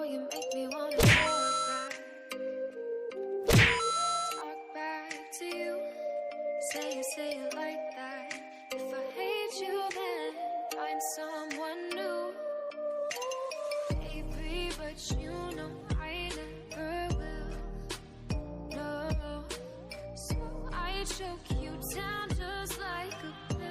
you make me wanna go back. Talk back to you. Say it like that. If I hate you, then find someone new. Baby, but you know I never will. No, so I choke you down just like a pill.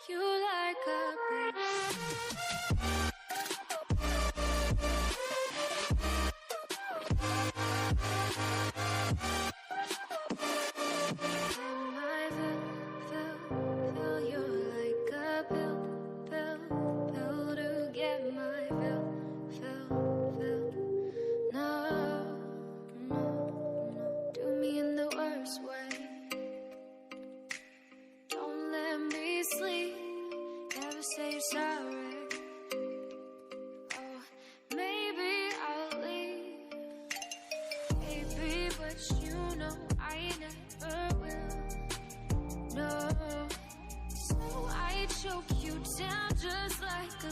You like a fill you like a pill to get my fill. No, do me in the worst way. Don't let me sleep. Never say you're sorry. Oh, maybe I'll leave. Baby, but you know I never will. No, so I choke you down just like a